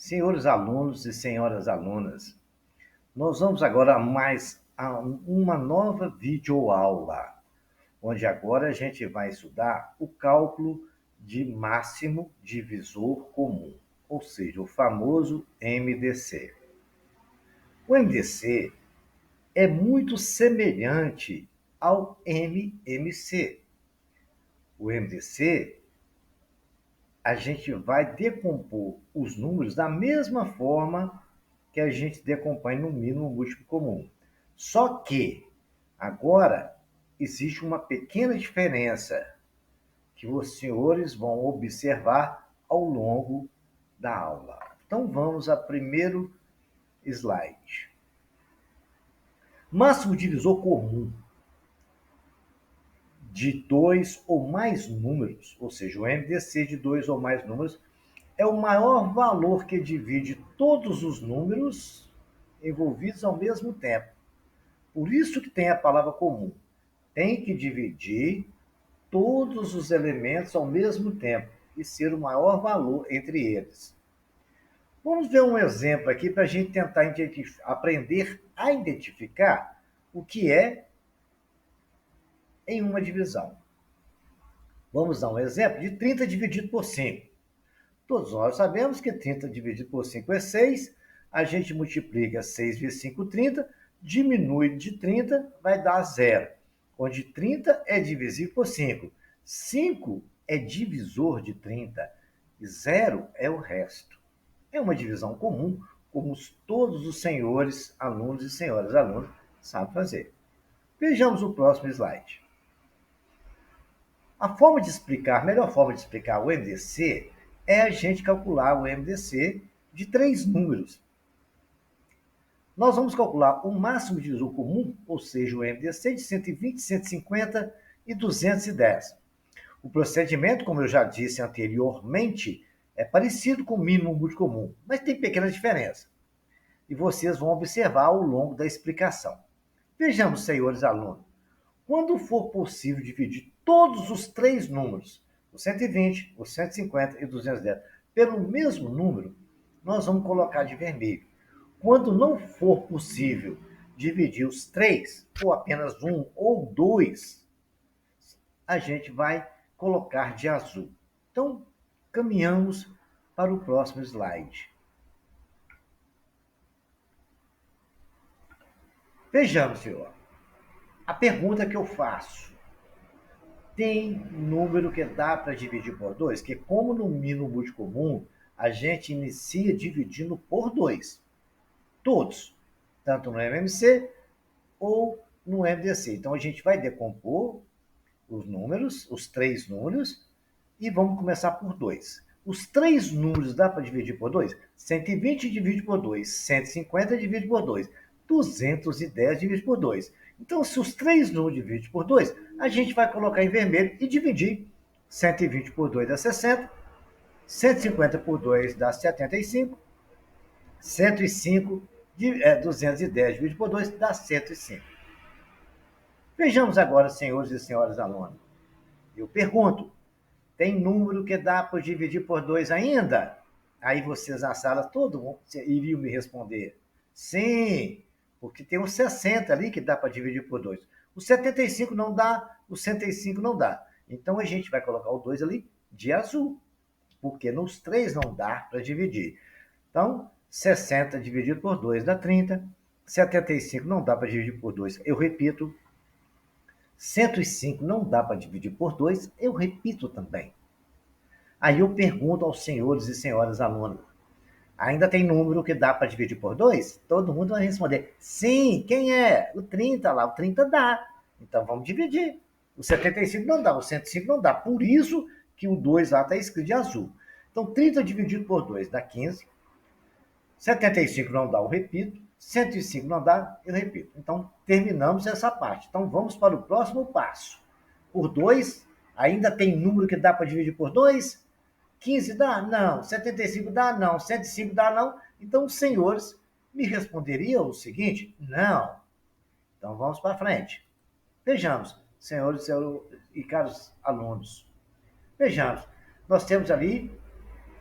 Senhores alunos e senhoras alunas, nós vamos agora mais a uma nova videoaula, onde agora a gente vai estudar o cálculo de máximo divisor comum, ou seja, o famoso MDC. O MDC é muito semelhante ao MMC. O MDC, a gente vai decompor os números da mesma forma que a gente decompõe no mínimo múltiplo comum. Só que agora existe uma pequena diferença que os senhores vão observar ao longo da aula. Então vamos ao primeiro slide. Máximo divisor comum de dois ou mais números, ou seja, o MDC de dois ou mais números, é o maior valor que divide todos os números envolvidos ao mesmo tempo. Por isso que tem a palavra comum. Tem que dividir todos os elementos ao mesmo tempo e ser o maior valor entre eles. Vamos ver um exemplo aqui para a gente tentar aprender a identificar o que é em uma divisão. Vamos dar um exemplo de 30 dividido por 5. Todos nós sabemos que 30 dividido por 5 é 6. A gente multiplica 6 vezes 5, 30. Diminui de 30, vai dar zero. Onde 30 é divisível por 5. 5 é divisor de 30. E zero é o resto. É uma divisão comum, como todos os senhores alunos e senhoras alunos sabem fazer. Vejamos o próximo slide. A melhor forma de explicar o MDC é a gente calcular o MDC de três números. Nós vamos calcular o máximo divisor comum, ou seja, o MDC de 120, 150 e 210. O procedimento, como eu já disse anteriormente, é parecido com o mínimo múltiplo comum, mas tem pequena diferença. E vocês vão observar ao longo da explicação. Vejamos, senhores alunos. Quando for possível dividir todos os três números, o 120, o 150 e o 210, pelo mesmo número, nós vamos colocar de vermelho. Quando não for possível dividir os três, ou apenas um ou dois, a gente vai colocar de azul. Então, caminhamos para o próximo slide. Vejamos, senhor. A pergunta que eu faço: tem número que dá para dividir por 2? Que como no mínimo múltiplo comum, a gente inicia dividindo por 2. Todos. Tanto no MMC ou no MDC. Então, a gente vai decompor os números, os três números, e vamos começar por 2. Os três números dá para dividir por 2? 120 divide por 2, 150 divide por 2, 210 divide por 2. Então, se os três números dividem por 2, a gente vai colocar em vermelho e dividir. 120 por 2 dá 60, 150 por 2 dá 75, 105, 210 dividido por 2 dá 105. Vejamos agora, senhores e senhoras alunos. Eu pergunto, tem número que dá para dividir por 2 ainda? Aí vocês na sala, todo mundo iriam me responder. Sim, porque tem uns 60 ali que dá para dividir por 2. O 75 não dá, o 105 não dá. Então a gente vai colocar o 2 ali de azul, porque nos três não dá para dividir. Então, 60 dividido por 2 dá 30. 75 não dá para dividir por 2. Eu repito, 105 não dá para dividir por 2, eu repito também. Aí eu pergunto aos senhores e senhoras alunos, ainda tem número que dá para dividir por 2? Todo mundo vai responder, sim, quem é? O 30 lá, o 30 dá. Então vamos dividir. O 75 não dá, o 105 não dá. Por isso que o 2 lá está escrito de azul. Então 30 dividido por 2 dá 15. 75 não dá, eu repito. 105 não dá, eu repito. Então, terminamos essa parte. Então, vamos para o próximo passo. Por 2, ainda tem número que dá para dividir por 2? 15 dá? Não. 75 dá? Não. 105 dá? Não. Então, os senhores me responderiam o seguinte: não. Então, vamos para frente. Vejamos, senhores e caros alunos. Vejamos, nós temos ali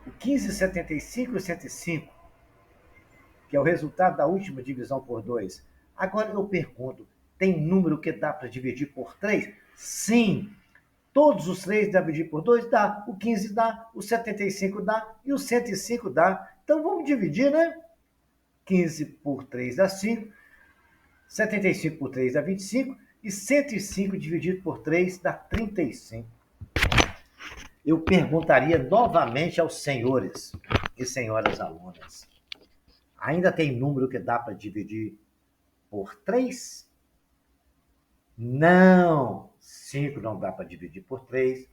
o 15, 75 e 105. que é o resultado da última divisão por 2. Agora eu pergunto, tem número que dá para dividir por 3? Sim. Todos os 3 dá para dividir por 2? Dá. O 15 dá, o 75 dá e o 105 dá. Então vamos dividir, né? 15 por 3 dá 5, 75 por 3 dá 25 e 105 dividido por 3 dá 35. Eu perguntaria novamente aos senhores e senhoras alunas, ainda tem número que dá para dividir por 3? Não! 5 não dá para dividir por 3,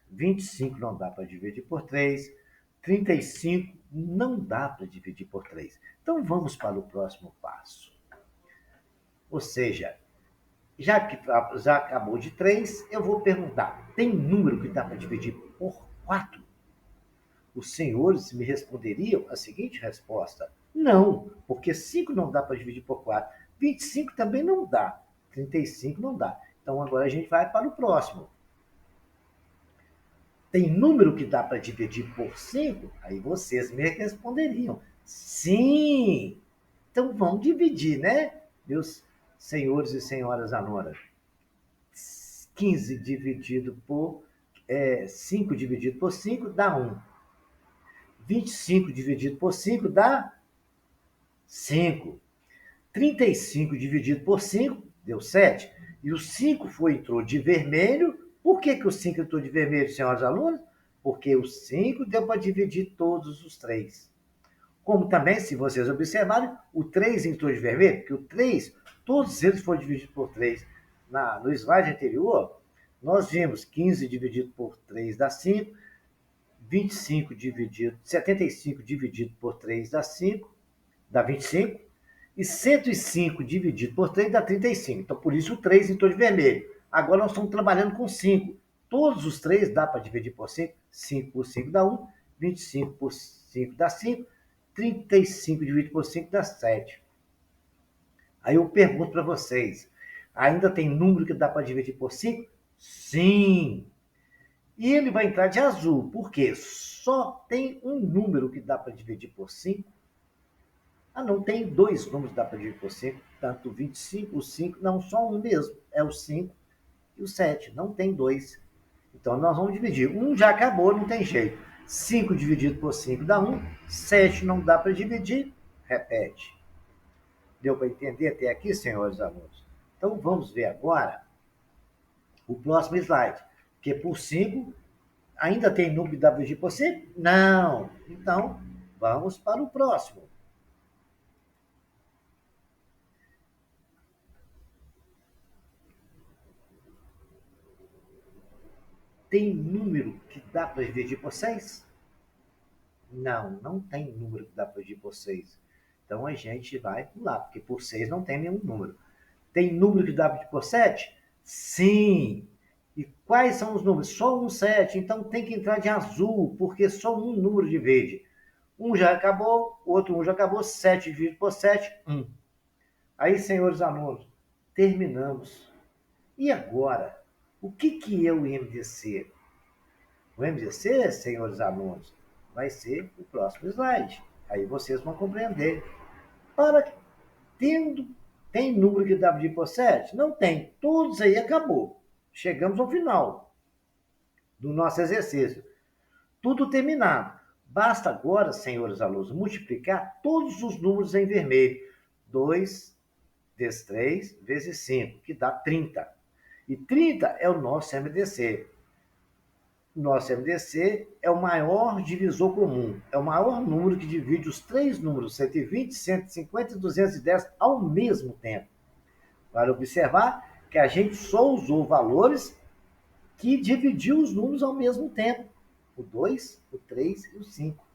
25 não dá para dividir por 3, 35 não dá para dividir por 3. Então vamos para o próximo passo. Ou seja, já que já acabou de 3, eu vou perguntar, tem número que dá para dividir por 4? Os senhores me responderiam a seguinte resposta: não, porque 5 não dá para dividir por 4, 25 também não dá, 35 não dá. Então agora a gente vai para o próximo. Tem número que dá para dividir por 5? Aí vocês me responderiam: sim! Então vamos dividir, né, meus senhores e senhoras alunas? 15 dividido por 5 dividido por 5 dá 1. 25 dividido por 5 dá 5. 35 dividido por 5 deu 7. E o 5 entrou de vermelho. Por que o 5 entrou de vermelho, senhoras alunas? Porque o 5 deu para dividir todos os 3. Como também, se vocês observarem, o 3 entrou de vermelho, porque o 3, todos eles foram divididos por 3. No slide anterior, nós vimos 15 dividido por 3 dá 5, 75 dividido por 3 dá 5, dá 25, e 105 dividido por 3 dá 35. Então, por isso o 3 entrou de vermelho. Agora nós estamos trabalhando com 5. Todos os 3 dá para dividir por 5. 5 por 5 dá 1, 25 por 5 dá 5, 35 dividido por 5 dá 7. Aí eu pergunto para vocês, ainda tem número que dá para dividir por 5? Sim! E ele vai entrar de azul, porque só tem um número que dá para dividir por 5. Ah, não, tem 2 números que dá para dividir por 5, tanto o 25, o 5, não, só um mesmo, é o 5 e o 7, não tem 2. Então nós vamos dividir, um já acabou, não tem jeito. 5 dividido por 5 dá 1, 7 não dá para dividir, repete. Deu para entender até aqui, senhores alunos? Então vamos ver agora o próximo slide, que por 5 ainda tem número que dá para dividir por 5? Não. Então vamos para o próximo. Tem número que dá para dividir por 6? Não, não tem número que dá para dividir por 6. Então a gente vai pular, porque por 6 não tem nenhum número. Tem número que dá para dividir por 7? Sim. E quais são os números? Só um 7. Então tem que entrar de azul, porque só um número divide. Um já acabou, o outro 1 já acabou, 7 dividido por 7, 1. Aí, senhores alunos, terminamos. E agora, o que é o MDC? O MDC, senhores alunos, vai ser o próximo slide. Aí vocês vão compreender. Para tendo, tem número que dá para dividir por 7? Não tem. Todos aí acabou. Chegamos ao final do nosso exercício. Tudo terminado. Basta agora, senhores alunos, multiplicar todos os números em vermelho. 2 vezes 3 vezes 5, que dá 30. E 30 é o nosso MDC. Nosso MDC é o maior divisor comum. É o maior número que divide os 3 números 120, 150 e 210 ao mesmo tempo. Para observar que a gente só usou valores que dividiu os números ao mesmo tempo. O 2, o 3 e o 5.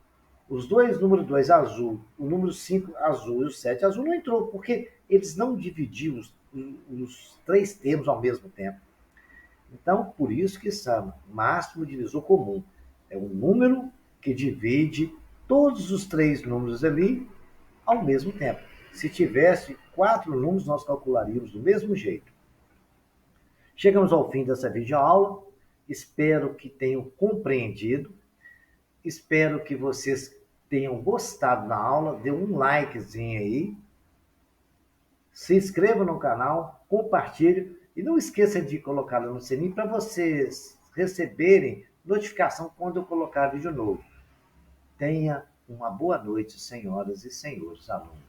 Os dois, número 2 azul, o número 5 azul e o 7 azul não entrou, porque eles não dividiam os 3 termos ao mesmo tempo. Então, por isso que chama máximo divisor comum. É um número que divide todos os 3 números ali ao mesmo tempo. Se tivesse 4 números, nós calcularíamos do mesmo jeito. Chegamos ao fim dessa videoaula. Espero que tenham compreendido. Espero que vocês tenham gostado da aula, dê um likezinho aí, se inscreva no canal, compartilhe e não esqueça de colocar no sininho para vocês receberem notificação quando eu colocar vídeo novo. Tenha uma boa noite, senhoras e senhores alunos.